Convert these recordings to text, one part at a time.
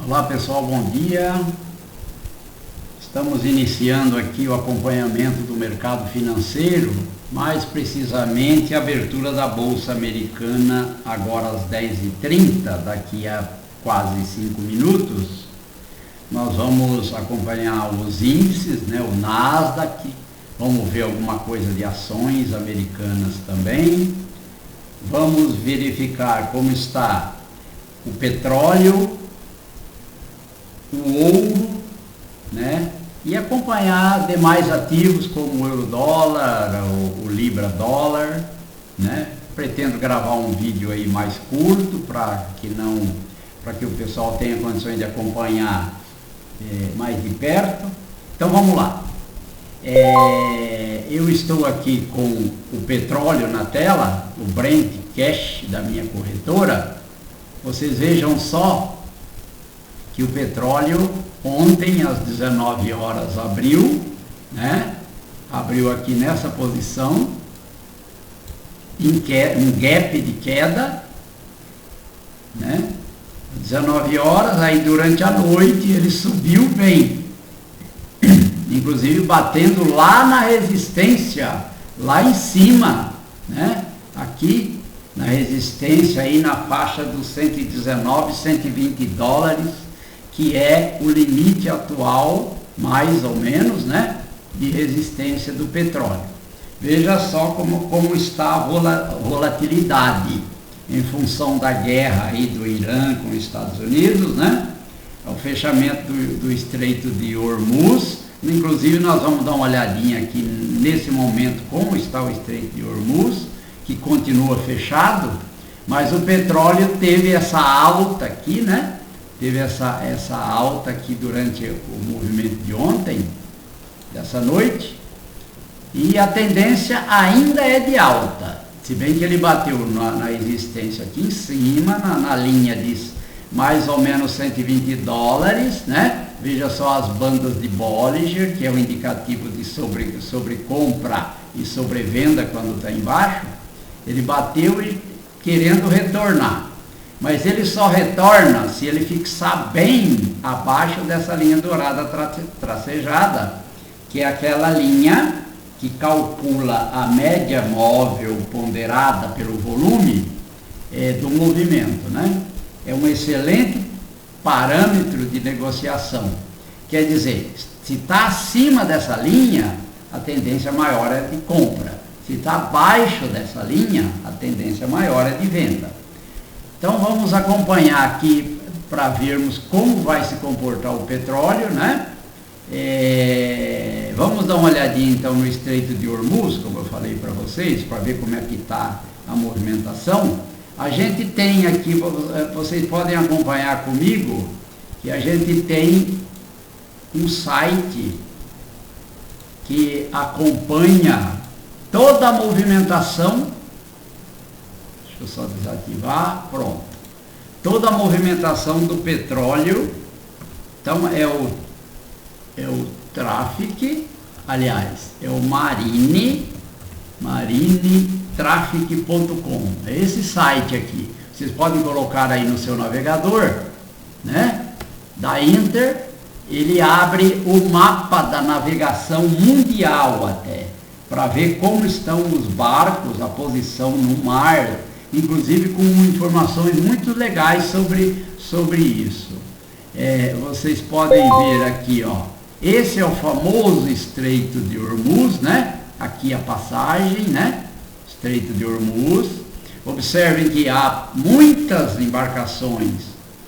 Olá pessoal, bom dia. Estamos iniciando aqui o acompanhamento do mercado financeiro, mais precisamente a abertura da Bolsa Americana agora às 10h30, daqui a quase 5 minutos. Nós vamos acompanhar os índices, o Nasdaq, vamos ver alguma coisa de ações americanas também. Vamos verificar como está o petróleo, o ouro, e acompanhar demais ativos como o euro-dólar, o libra-dólar, Pretendo gravar um vídeo aí mais curto para que o pessoal tenha condições de acompanhar mais de perto. Então vamos lá. Eu estou aqui com o petróleo na tela, o Brent Cash da minha corretora. Vocês vejam só que o petróleo ontem às 19 horas abriu, abriu aqui nessa posição, um gap de queda, 19 horas, aí durante a noite ele subiu bem, inclusive batendo lá na resistência, lá em cima, aqui na resistência, aí na faixa dos 119, 120 dólares, que é o limite atual, mais ou menos, de resistência do petróleo. Veja só como está a volatilidade em função da guerra aí do Irã com os Estados Unidos, o fechamento do Estreito de Hormuz. Inclusive nós vamos dar uma olhadinha aqui nesse momento como está o Estreito de Hormuz, que continua fechado, mas o petróleo teve essa alta aqui, Teve essa alta aqui durante o movimento de ontem, dessa noite, e a tendência ainda é de alta, se bem que ele bateu na resistência aqui em cima, na linha de mais ou menos 120 dólares, Veja só as bandas de Bollinger, que é o indicativo de sobrecompra e sobrevenda quando está embaixo. Ele bateu e querendo retornar. Mas ele só retorna se ele fixar bem abaixo dessa linha dourada tracejada, que é aquela linha que calcula a média móvel ponderada pelo volume do movimento, É um excelente parâmetro de negociação. Quer dizer, se está acima dessa linha, a tendência maior é de compra. Se está abaixo dessa linha, a tendência maior é de venda. Então vamos acompanhar aqui para vermos como vai se comportar o petróleo, Vamos dar uma olhadinha então no Estreito de Hormuz, como eu falei para vocês, para ver como é que está a movimentação. A gente tem aqui, vocês podem acompanhar comigo, que a gente tem um site que acompanha toda a movimentação. Deixa eu só desativar, pronto. Toda a movimentação do petróleo, então é o Traffic, aliás, é o marinetraffic.com, é esse site aqui. Vocês podem colocar aí no seu navegador, da Inter, ele abre o mapa da navegação mundial até, para ver como estão os barcos, a posição no mar, inclusive com informações muito legais sobre isso. Vocês podem ver aqui, esse é o famoso Estreito de Hormuz, aqui a passagem, Estreito de Hormuz. Observem que há muitas embarcações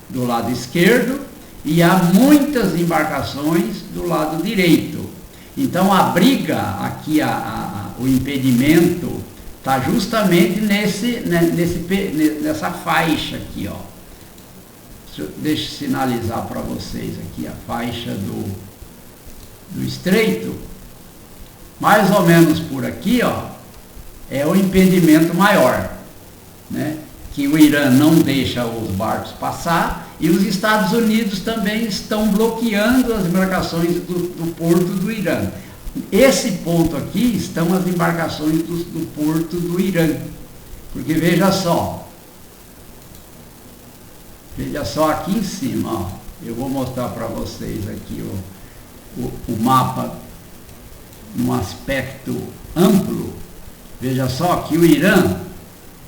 do lado esquerdo e há muitas embarcações do lado direito. Então a briga aqui, o impedimento está justamente nessa faixa aqui, Deixa eu sinalizar para vocês aqui a faixa do estreito, mais ou menos por aqui, é o impedimento maior, que o Irã não deixa os barcos passar e os Estados Unidos também estão bloqueando as embarcações do porto do Irã. Esse ponto aqui estão as embarcações do porto do Irã, porque veja só aqui em cima, Eu vou mostrar para vocês aqui o mapa num aspecto amplo. Veja só que o Irã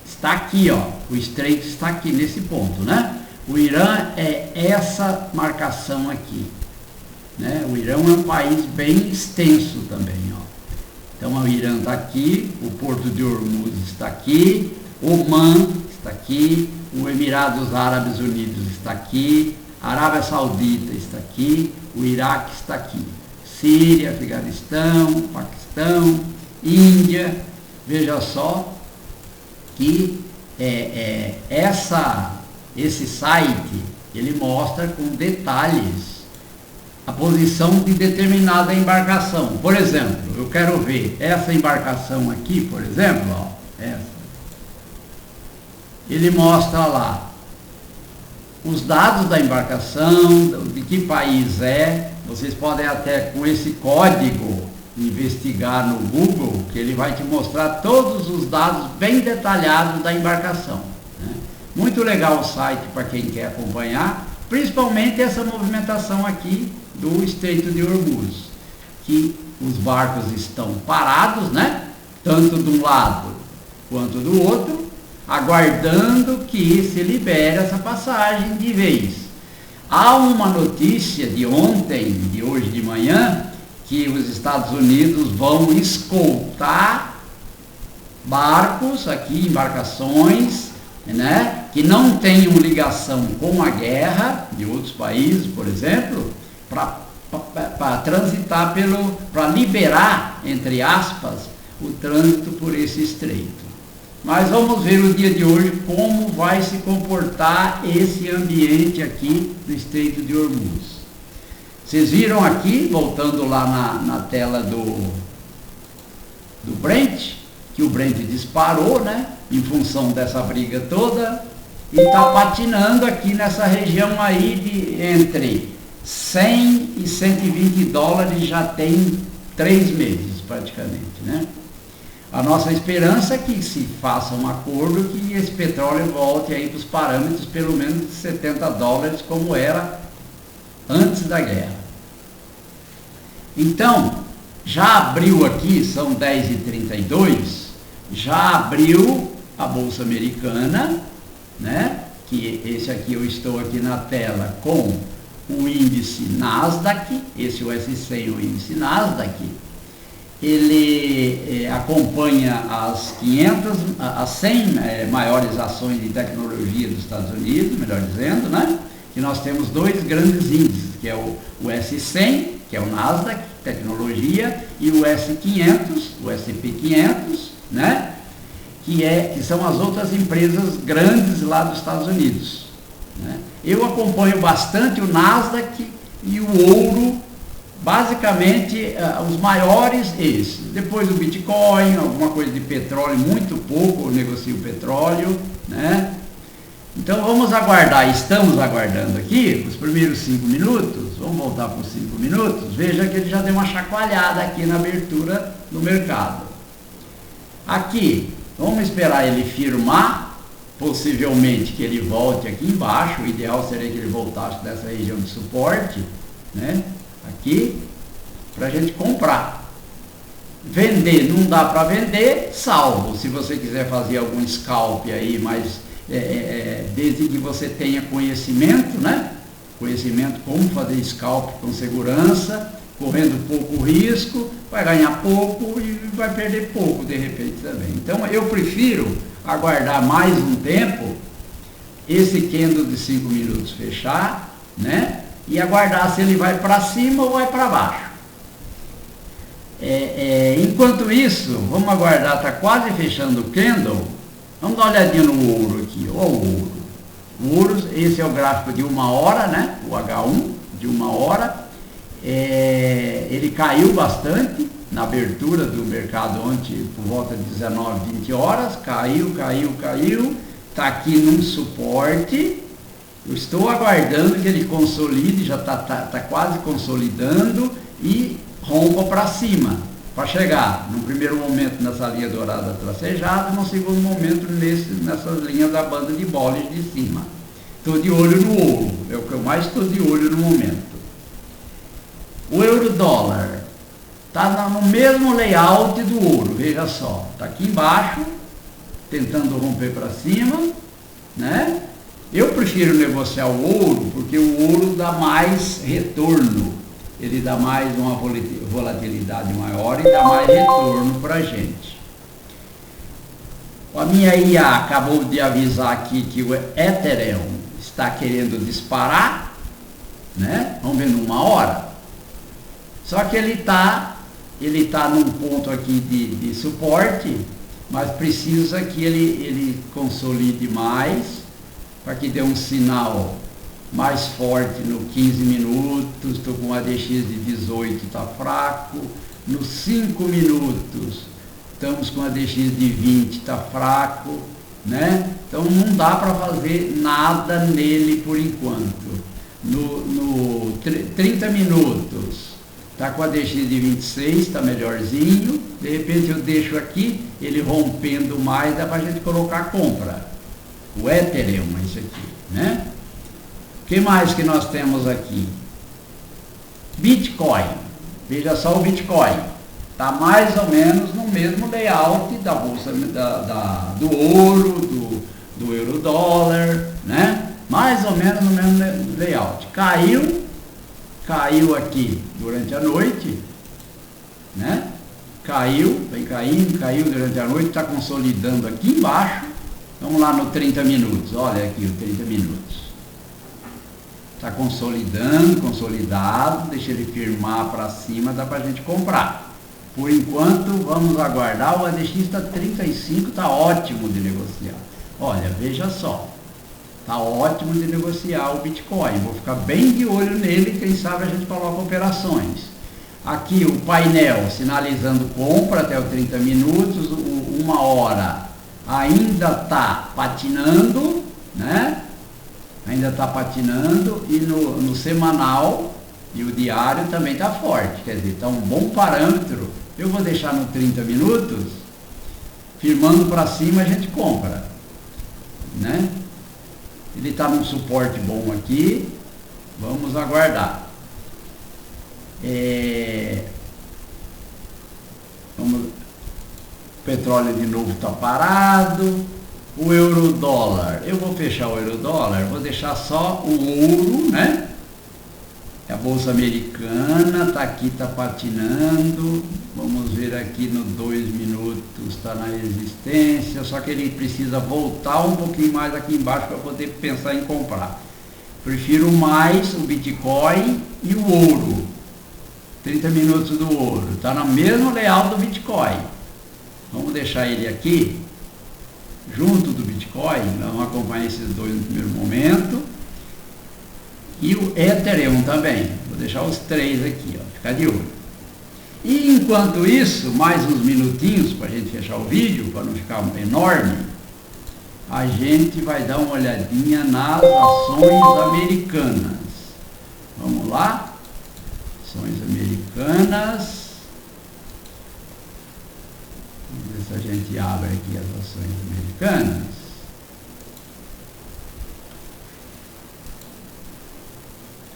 está aqui, ó, o estreito está aqui nesse ponto, né? O Irã é essa marcação aqui, né? O Irã é um país bem extenso também, ó. Então o Irã está aqui, o Porto de Hormuz está aqui, Omã está aqui, o Emirados Árabes Unidos está aqui, a Arábia Saudita está aqui, o Iraque está aqui, Síria, Afeganistão, Paquistão, Índia. Veja só que esse site, ele mostra com detalhes a posição de determinada embarcação. Por exemplo, eu quero ver essa embarcação aqui, por exemplo, ó, essa. Ele mostra lá os dados da embarcação, de que país é. Vocês podem até com esse código investigar no Google, que ele vai te mostrar todos os dados bem detalhados da embarcação, né? Muito legal o site para quem quer acompanhar, principalmente essa movimentação aqui do Estreito de Hormuz, que os barcos estão parados, né? Tanto de um lado quanto do outro, aguardando que se libere essa passagem de vez. Há uma notícia de ontem, de hoje de manhã, que os Estados Unidos vão escoltar barcos aqui, embarcações, né, que não tenham ligação com a guerra de outros países, por exemplo, para transitar para liberar, entre aspas, o trânsito por esse estreito. Mas vamos ver o dia de hoje como vai se comportar esse ambiente aqui do Estreito de Hormuz. Vocês viram aqui, voltando lá na tela do Brent, que o Brent disparou, né, em função dessa briga toda, e está patinando aqui nessa região aí de entre 100 e 120 dólares já tem 3 meses praticamente, né? A nossa esperança é que se faça um acordo que esse petróleo volte aí para os parâmetros pelo menos de 70 dólares como era antes da guerra. Então, já abriu aqui, são 10h32, já abriu a Bolsa Americana, né? Que esse aqui eu estou aqui na tela com o índice Nasdaq, esse USC, o índice Nasdaq. Ele acompanha as 100 maiores ações de tecnologia dos Estados Unidos, melhor dizendo, né? Que nós temos 2 grandes índices, que é o S100, que é o Nasdaq, tecnologia, e o S500, o S&P 500, né? Que são as outras empresas grandes lá dos Estados Unidos, né? Eu acompanho bastante o Nasdaq e o ouro, basicamente os maiores esses. Depois o Bitcoin, alguma coisa de petróleo, muito pouco eu negocio petróleo, né? Então vamos aguardar, estamos aguardando aqui os primeiros 5 minutos, vamos voltar para os 5 minutos, veja que ele já deu uma chacoalhada aqui na abertura do mercado. Aqui, vamos esperar ele firmar, possivelmente que ele volte aqui embaixo, o ideal seria que ele voltasse dessa região de suporte, né? Aqui, para a gente comprar. Vender, não dá para vender, salvo se você quiser fazer algum scalp aí, mas desde que você tenha conhecimento, né? Conhecimento como fazer scalp com segurança, correndo pouco risco, vai ganhar pouco e vai perder pouco de repente também. Então eu prefiro aguardar mais um tempo, esse candle de 5 minutos fechar, né? E aguardar se ele vai para cima ou vai para baixo. Enquanto isso, vamos aguardar, está quase fechando o candle. Vamos dar uma olhadinha no ouro aqui. Ó, o ouro. O ouro, esse é o gráfico de 1 hora, né? O H1 de 1 hora. Ele caiu bastante na abertura do mercado ontem, por volta de 19, 20 horas. Caiu. Está aqui num suporte. Eu estou aguardando que ele consolide, já está quase consolidando e rompa para cima, para chegar, num primeiro momento nessa linha dourada tracejada, no segundo momento nessas linhas da banda de Bollinger de cima. Estou de olho no ouro, é o que eu mais mas estou de olho no momento. O euro-dólar está no mesmo layout do ouro, veja só, está aqui embaixo, tentando romper para cima, né? Eu prefiro negociar o ouro, porque o ouro dá mais retorno, ele dá mais uma volatilidade maior e dá mais retorno para a gente. A minha IA acabou de avisar aqui que o Ethereum está querendo disparar, né? Vamos ver numa hora. Só que ele tá num ponto aqui de suporte, mas precisa que ele consolide mais, para que dê um sinal mais forte no 15 minutos, estou com um ADX de 18, está fraco, nos 5 minutos estamos com um ADX de 20, está fraco, né? Então não dá para fazer nada nele por enquanto. No 30 minutos está com a ADX de 26, está melhorzinho, de repente eu deixo aqui, ele rompendo mais, dá para a gente colocar compra. O Ethereum, isso aqui, né? O que mais que nós temos aqui? Bitcoin. Veja só o Bitcoin. Está mais ou menos no mesmo layout da bolsa do ouro, do euro-dólar, né? Mais ou menos no mesmo layout. Caiu aqui durante a noite, né? Vem caiu durante a noite, está consolidando aqui embaixo. Vamos lá no 30 minutos, olha aqui o 30 minutos. Está consolidado, deixa ele firmar para cima, dá para a gente comprar. Por enquanto, vamos aguardar, o ADX está 35, está ótimo de negociar. Olha, veja só, está ótimo de negociar o Bitcoin. Vou ficar bem de olho nele, quem sabe a gente coloca operações. Aqui o painel sinalizando compra até os 30 minutos, 1 hora. Ainda está patinando, né? Ainda está patinando e no semanal e o diário também está forte, quer dizer, está um bom parâmetro. Eu vou deixar no 30 minutos, firmando para cima a gente compra, né? Ele está num suporte bom aqui, vamos aguardar. O petróleo de novo está parado. O euro-dólar, eu vou fechar o euro-dólar, vou deixar só o ouro, né? A bolsa americana está aqui, está patinando. Vamos ver aqui no 2 minutos, está na resistência, só que ele precisa voltar um pouquinho mais aqui embaixo para poder pensar em comprar. Prefiro mais o Bitcoin e o ouro. 30 minutos do ouro, está no mesmo layout do Bitcoin. Vamos deixar ele aqui, junto do Bitcoin, vamos acompanhar esses dois no primeiro momento. E o Ethereum também, vou deixar os três aqui, ó, ficar de olho. E enquanto isso, mais uns minutinhos para a gente fechar o vídeo, para não ficar enorme, a gente vai dar uma olhadinha nas ações americanas. Vamos lá? Ações americanas. Vamos ver se a gente abre aqui as ações americanas.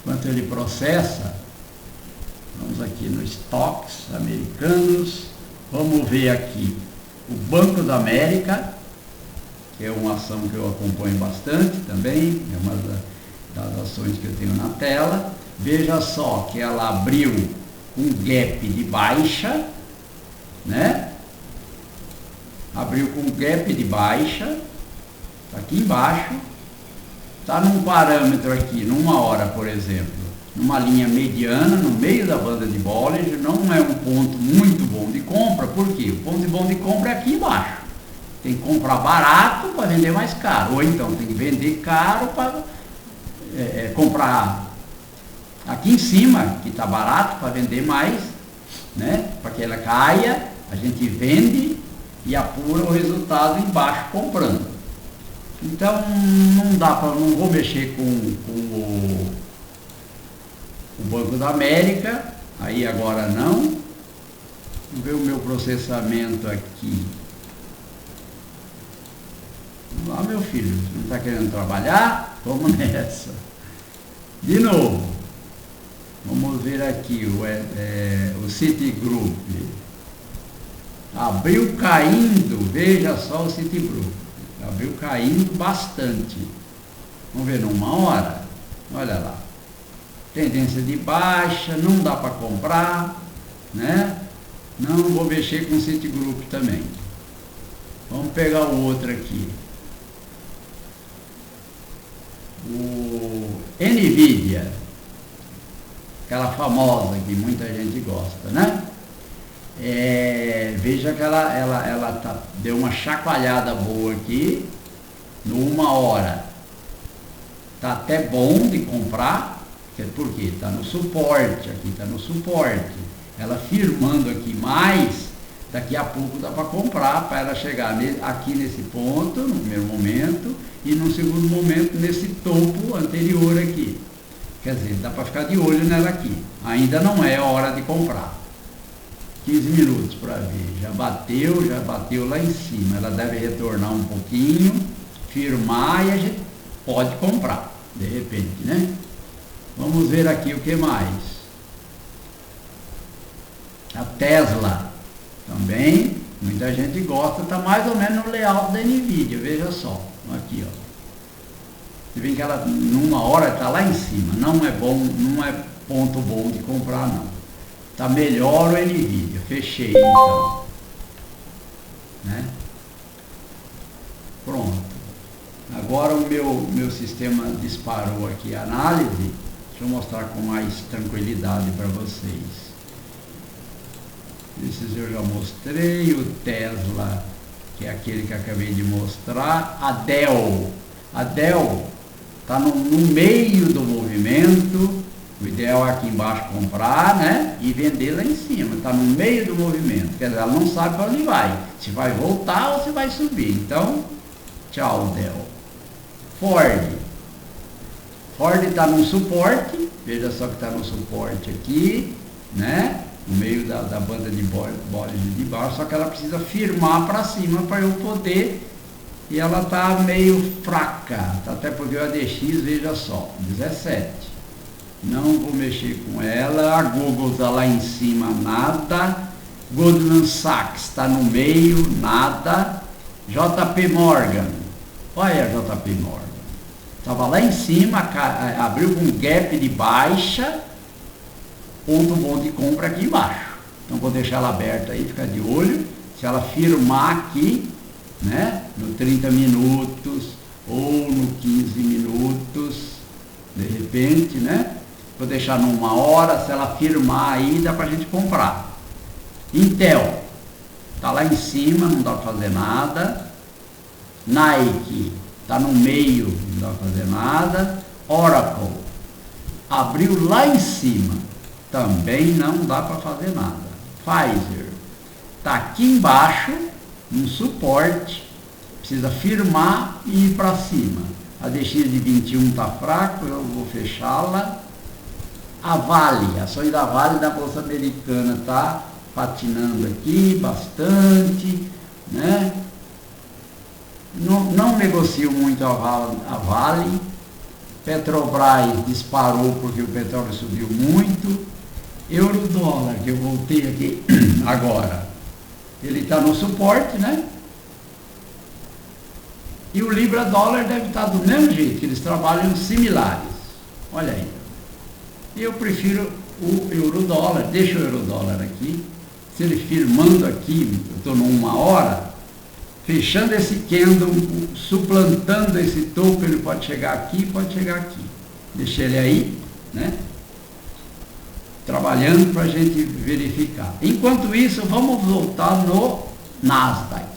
Enquanto ele processa, vamos aqui no estoques americanos, vamos ver aqui o Banco da América, que é uma ação que eu acompanho bastante também, é uma das ações que eu tenho na tela. Veja só que ela abriu um gap de baixa, né? Abriu com gap de baixa, está aqui embaixo, está num parâmetro aqui, numa hora, por exemplo, numa linha mediana, no meio da banda de Bollinger, não é um ponto muito bom de compra. Por quê? O ponto bom de compra é aqui embaixo. Tem que comprar barato para vender mais caro, ou então tem que vender caro para comprar aqui em cima, que está barato, para vender mais, né? Para que ela caia, a gente vende e apura o resultado embaixo comprando. Então não vou mexer com o Banco da América, aí agora não. Vamos ver o meu processamento aqui. Vamos lá, meu filho, você não está querendo trabalhar? Vamos nessa. De novo, vamos ver aqui o Citigroup. Abriu caindo, veja só o Citigroup. Abriu caindo bastante. Vamos ver numa hora? Olha lá. Tendência de baixa, não dá para comprar, né? Não vou mexer com o Citigroup também. Vamos pegar o outro aqui. O Nvidia, aquela famosa que muita gente gosta, né? Veja que ela deu uma chacoalhada boa aqui, numa hora. Tá até bom de comprar, porque está no suporte, aqui está no suporte. Ela firmando aqui mais, daqui a pouco dá para comprar, para ela chegar aqui nesse ponto, no primeiro momento, e no segundo momento nesse topo anterior aqui. Quer dizer, dá para ficar de olho nela aqui. Ainda não é a hora de comprar. 15 minutos para ver. Já bateu lá em cima. Ela deve retornar um pouquinho, firmar e a gente pode comprar, de repente, né? Vamos ver aqui o que mais. A Tesla também, muita gente gosta, está mais ou menos no layout da Nvidia, veja só, aqui ó. Você vê que ela numa hora está lá em cima, não é bom, não é ponto bom de comprar não. Está melhor o Nvidia, fechei então. Né? Pronto. Agora o meu sistema disparou aqui a análise, deixa eu mostrar com mais tranquilidade para vocês. Esses eu já mostrei, o Tesla, que é aquele que acabei de mostrar, a Dell está no meio do movimento, o ideal é aqui embaixo comprar, né, e vender lá em cima, está no meio do movimento, quer dizer, ela não sabe para onde vai, se vai voltar ou se vai subir, então, tchau Dell. Ford está no suporte, veja só que está no suporte aqui, né, no meio da banda de Bollinger de baixo, só que ela precisa firmar para cima para eu poder, e ela está meio fraca, até porque o ADX, veja só, 17, não vou mexer com ela, a Google está lá em cima, nada, Goldman Sachs está no meio, nada, JP Morgan, olha a JP Morgan, estava lá em cima, abriu com um gap de baixa, ponto bom de compra aqui embaixo. Então vou deixar ela aberta aí, ficar de olho. Se ela firmar aqui, né, no 30 minutos ou no 15 minutos, de repente, né, vou deixar numa hora, se ela firmar aí, dá pra gente comprar. Intel, tá lá em cima, não dá pra fazer nada. Nike, tá no meio, não dá pra fazer nada. Oracle, abriu lá em cima, também não dá para fazer nada. Pfizer está aqui embaixo, no suporte, precisa firmar e ir para cima. A DX de 21 está fraco, eu vou fechá-la. A Vale, a ações da Vale da Bolsa Americana está patinando aqui bastante, né? Não negocio muito a Vale. Petrobras disparou porque o petróleo subiu muito. Euro-dólar, que eu voltei aqui agora, ele está no suporte, né? E o Libra-dólar deve estar do mesmo jeito, que eles trabalham similares. Olha aí. Eu prefiro o euro-dólar, deixa o euro-dólar aqui. Se ele firmando aqui, eu estou numa hora, fechando esse candle, suplantando esse topo, ele pode chegar aqui, pode chegar aqui. Deixa ele aí, né? Trabalhando para a gente verificar. Enquanto isso, vamos voltar no Nasdaq.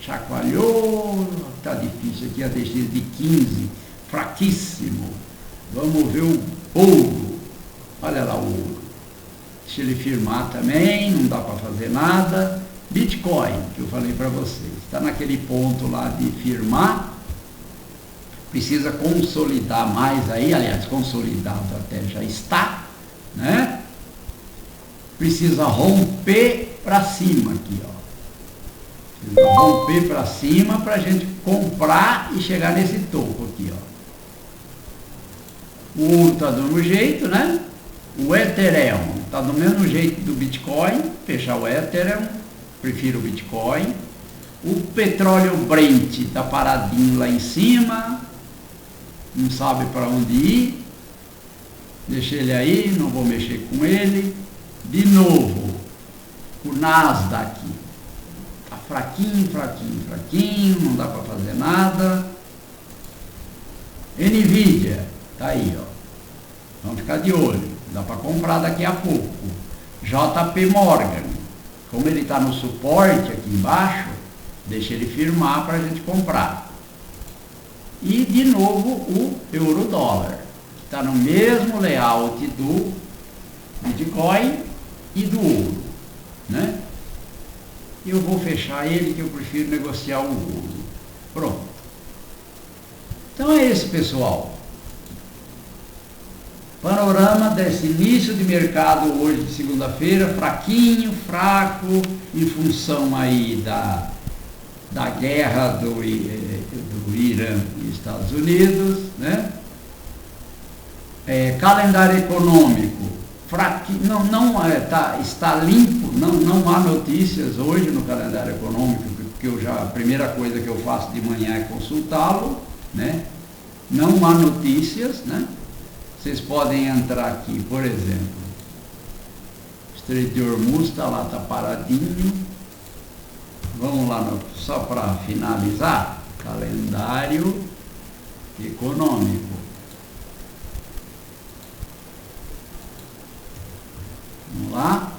Chacoalhou, está difícil aqui, a DX de 15, fraquíssimo. Vamos ver o ouro. Olha lá o ouro. Deixa ele firmar também, não dá para fazer nada. Bitcoin, que eu falei para vocês, está naquele ponto lá de firmar, precisa consolidar mais aí, aliás, consolidado até já está, né? Precisa romper para cima aqui, ó. Precisa romper para cima para a gente comprar e chegar nesse topo aqui, ó. O ouro está do mesmo jeito, né? O Ethereum está do mesmo jeito do Bitcoin, fechar o Ethereum, prefiro o Bitcoin. O petróleo Brent está paradinho lá em cima, não sabe para onde ir. Deixa ele aí, não vou mexer com ele. De novo, o Nasdaq está fraquinho, fraquinho, fraquinho, não dá para fazer nada. Nvidia, está aí, ó. Vamos ficar de olho, dá para comprar daqui a pouco. JP Morgan, como ele está no suporte aqui embaixo, deixa ele firmar para a gente comprar. E de novo o euro-dólar, que está no mesmo layout do Bitcoin e do ouro, né? Eu vou fechar ele, que eu prefiro negociar o ouro. Pronto. Então é esse, pessoal. Panorama desse início de mercado hoje de segunda-feira, fraquinho, fraco, em função aí da guerra do Irã e Estados Unidos, né? Calendário econômico, fraquinho, está limpo, não há notícias hoje no calendário econômico, porque a primeira coisa que eu faço de manhã é consultá-lo, né? Não há notícias, né? Vocês podem entrar aqui, por exemplo, Estreito de Hormuz está lá, está paradinho. Vamos lá, só para finalizar, calendário econômico. Vamos lá.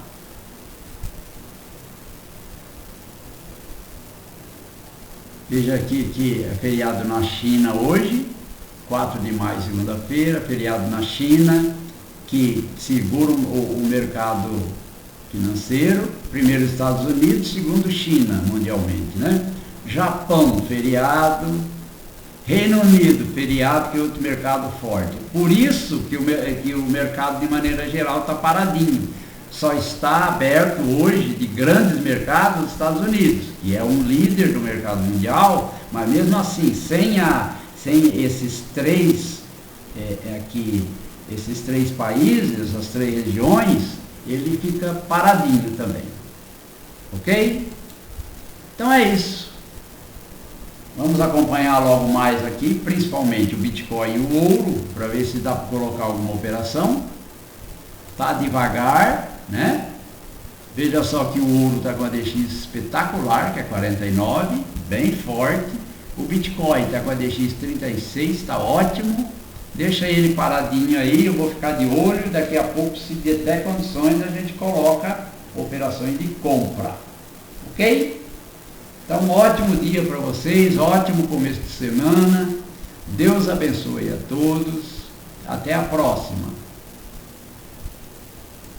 Veja aqui que é feriado na China hoje. 4 de maio, segunda-feira, feriado na China, que segura o mercado financeiro. Primeiro Estados Unidos, segundo China, mundialmente, né? Japão, feriado. Reino Unido, feriado, que é outro mercado forte. Por isso que o mercado, de maneira geral, está paradinho. Só está aberto hoje, de grandes mercados, os Estados Unidos, que é um líder do mercado mundial, mas mesmo assim, sem esses três esses três países, as 3 regiões, ele fica paradinho também. Ok? Então é isso. Vamos acompanhar logo mais aqui, principalmente o Bitcoin e o ouro, para ver se dá para colocar alguma operação. Tá devagar, né? Veja só que o ouro está com a DX espetacular, que é 49, bem forte. O Bitcoin está com a DX 36, está ótimo. Deixa ele paradinho aí, eu vou ficar de olho. Daqui a pouco, se der condições, a gente coloca operações de compra. Ok? Então, um ótimo dia para vocês, ótimo começo de semana. Deus abençoe a todos. Até a próxima.